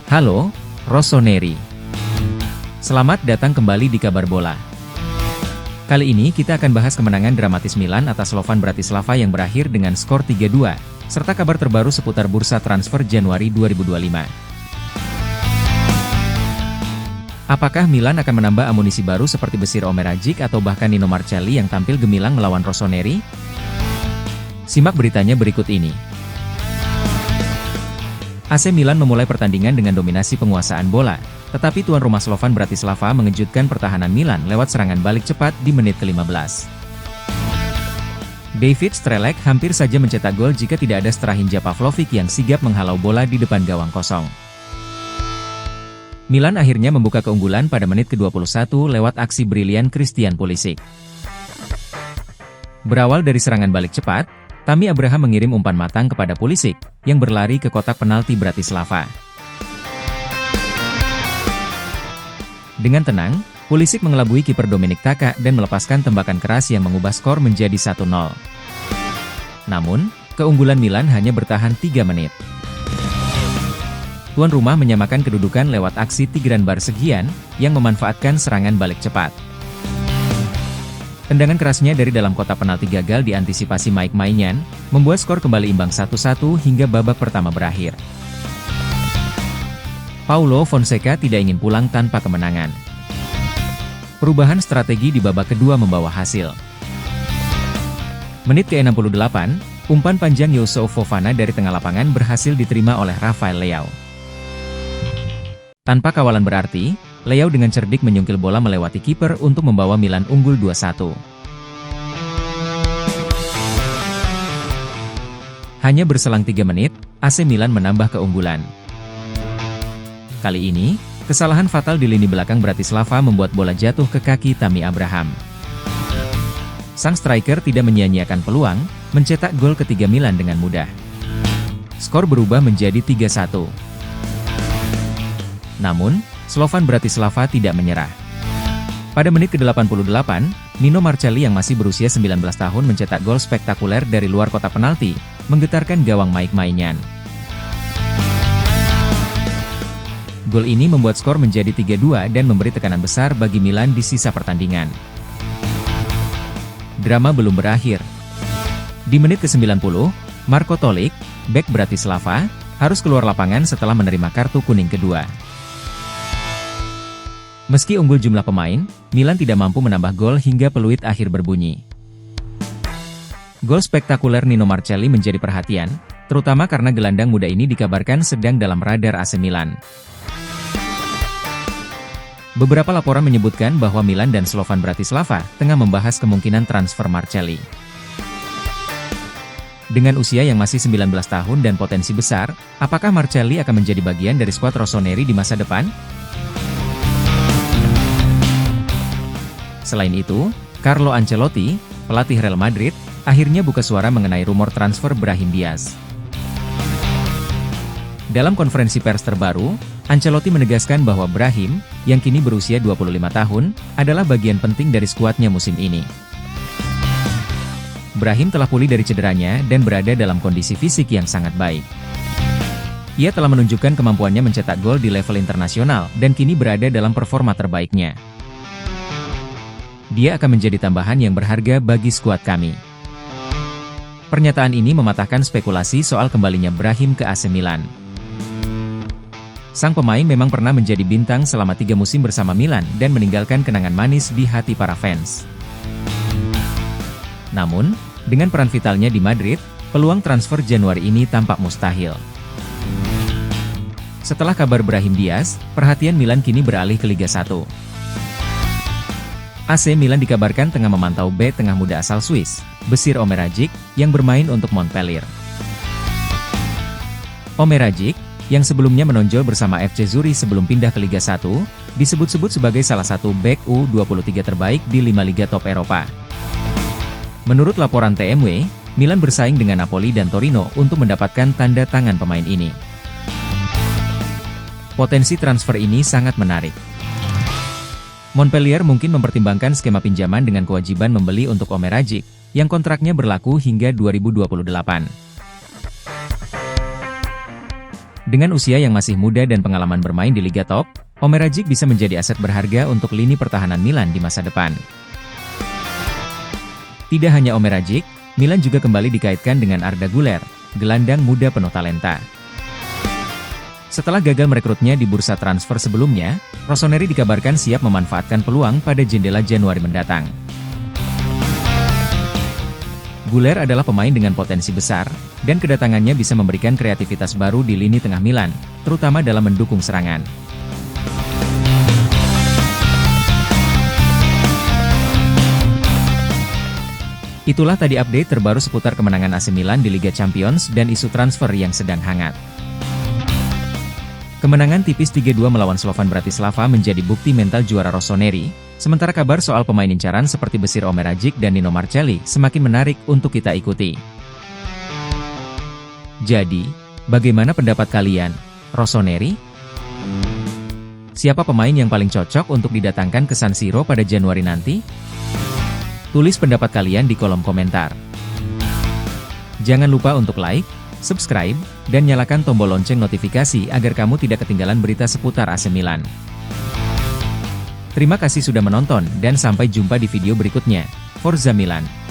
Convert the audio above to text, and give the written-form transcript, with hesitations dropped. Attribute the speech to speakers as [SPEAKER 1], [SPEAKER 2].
[SPEAKER 1] Halo, Rossoneri. Selamat datang kembali di Kabar Bola. Kali ini kita akan bahas kemenangan dramatis Milan atas Slovan Bratislava yang berakhir dengan skor 3-2, serta kabar terbaru seputar bursa transfer Januari 2025. Apakah Milan akan menambah amunisi baru seperti Besir Omeragic atau bahkan Nino Marcelli yang tampil gemilang melawan Rossoneri? Simak beritanya berikut ini. AC Milan memulai pertandingan dengan dominasi penguasaan bola, tetapi tuan rumah Slovan Bratislava mengejutkan pertahanan Milan lewat serangan balik cepat di menit ke-15. David Strelec hampir saja mencetak gol jika tidak ada Strahinja Pavlovic yang sigap menghalau bola di depan gawang kosong. Milan akhirnya membuka keunggulan pada menit ke-21 lewat aksi brilian Christian Pulisic. Berawal dari serangan balik cepat, Tammy Abraham mengirim umpan matang kepada Pulisic, yang berlari ke kotak penalti Bratislava. Dengan tenang, Pulisic mengelabui kiper Dominik Taka dan melepaskan tembakan keras yang mengubah skor menjadi 1-0. Namun, keunggulan Milan hanya bertahan 3 menit. Tuan rumah menyamakan kedudukan lewat aksi Tigran Barseghyan, yang memanfaatkan serangan balik cepat. Tendangan kerasnya dari dalam kotak penalti gagal diantisipasi Mike Maignan, membuat skor kembali imbang 1-1 hingga babak pertama berakhir. Paulo Fonseca tidak ingin pulang tanpa kemenangan. Perubahan strategi di babak kedua membawa hasil. Menit ke-68, umpan panjang Youssouf Fofana dari tengah lapangan berhasil diterima oleh Rafael Leao. Tanpa kawalan berarti, Leao dengan cerdik menyungkil bola melewati kiper untuk membawa Milan unggul 2-1. Hanya berselang 3 menit, AC Milan menambah keunggulan. Kali ini, kesalahan fatal di lini belakang Bratislava membuat bola jatuh ke kaki Tammy Abraham. Sang striker tidak menyia-nyiakan peluang, mencetak gol ketiga Milan dengan mudah. Skor berubah menjadi 3-1. Namun, Slovan Bratislava tidak menyerah. Pada menit ke-88, Nino Marcelli yang masih berusia 19 tahun mencetak gol spektakuler dari luar kotak penalti, menggetarkan gawang Mike Maignan. Gol ini membuat skor menjadi 3-2 dan memberi tekanan besar bagi Milan di sisa pertandingan. Drama belum berakhir. Di menit ke-90, Marko Tolic, bek Bratislava, harus keluar lapangan setelah menerima kartu kuning kedua. Meski unggul jumlah pemain, Milan tidak mampu menambah gol hingga peluit akhir berbunyi. Gol spektakuler Nino Marcelli menjadi perhatian, terutama karena gelandang muda ini dikabarkan sedang dalam radar AC Milan. Beberapa laporan menyebutkan bahwa Milan dan Slovan Bratislava tengah membahas kemungkinan transfer Marcelli. Dengan usia yang masih 19 tahun dan potensi besar, apakah Marcelli akan menjadi bagian dari skuad Rossoneri di masa depan? Selain itu, Carlo Ancelotti, pelatih Real Madrid, akhirnya buka suara mengenai rumor transfer Brahim Diaz. Dalam konferensi pers terbaru, Ancelotti menegaskan bahwa Brahim, yang kini berusia 25 tahun, adalah bagian penting dari skuadnya musim ini. Brahim telah pulih dari cederanya dan berada dalam kondisi fisik yang sangat baik. Ia telah menunjukkan kemampuannya mencetak gol di level internasional dan kini berada dalam performa terbaiknya. Dia akan menjadi tambahan yang berharga bagi skuad kami. Pernyataan ini mematahkan spekulasi soal kembalinya Brahim ke AC Milan. Sang pemain memang pernah menjadi bintang selama 3 musim bersama Milan dan meninggalkan kenangan manis di hati para fans. Namun, dengan peran vitalnya di Madrid, peluang transfer Januari ini tampak mustahil. Setelah kabar Brahim Diaz, perhatian Milan kini beralih ke Liga 1. AC Milan dikabarkan tengah memantau bek tengah muda asal Swiss, Besir Omeragic, yang bermain untuk Montpellier. Omeragic, yang sebelumnya menonjol bersama FC Zurich sebelum pindah ke Liga 1, disebut-sebut sebagai salah satu bek U23 terbaik di 5 liga top Eropa. Menurut laporan TMW, Milan bersaing dengan Napoli dan Torino untuk mendapatkan tanda tangan pemain ini. Potensi transfer ini sangat menarik. Montpellier mungkin mempertimbangkan skema pinjaman dengan kewajiban membeli untuk Omeragic, yang kontraknya berlaku hingga 2028. Dengan usia yang masih muda dan pengalaman bermain di Liga Top, Omeragic bisa menjadi aset berharga untuk lini pertahanan Milan di masa depan. Tidak hanya Omeragic, Milan juga kembali dikaitkan dengan Arda Güler, gelandang muda penuh talenta. Setelah gagal merekrutnya di bursa transfer sebelumnya, Rossoneri dikabarkan siap memanfaatkan peluang pada jendela Januari mendatang. Güler adalah pemain dengan potensi besar, dan kedatangannya bisa memberikan kreativitas baru di lini tengah Milan, terutama dalam mendukung serangan. Itulah tadi update terbaru seputar kemenangan AC Milan di Liga Champions dan isu transfer yang sedang hangat. Kemenangan tipis 3-2 melawan Slovan Bratislava menjadi bukti mental juara Rossoneri, sementara kabar soal pemain incaran seperti Besir Omeragic dan Nino Marcelli semakin menarik untuk kita ikuti. Jadi, bagaimana pendapat kalian, Rossoneri? Siapa pemain yang paling cocok untuk didatangkan ke San Siro pada Januari nanti? Tulis pendapat kalian di kolom komentar. Jangan lupa untuk like, subscribe, dan nyalakan tombol lonceng notifikasi agar kamu tidak ketinggalan berita seputar AC Milan. Terima kasih sudah menonton dan sampai jumpa di video berikutnya. Forza Milan!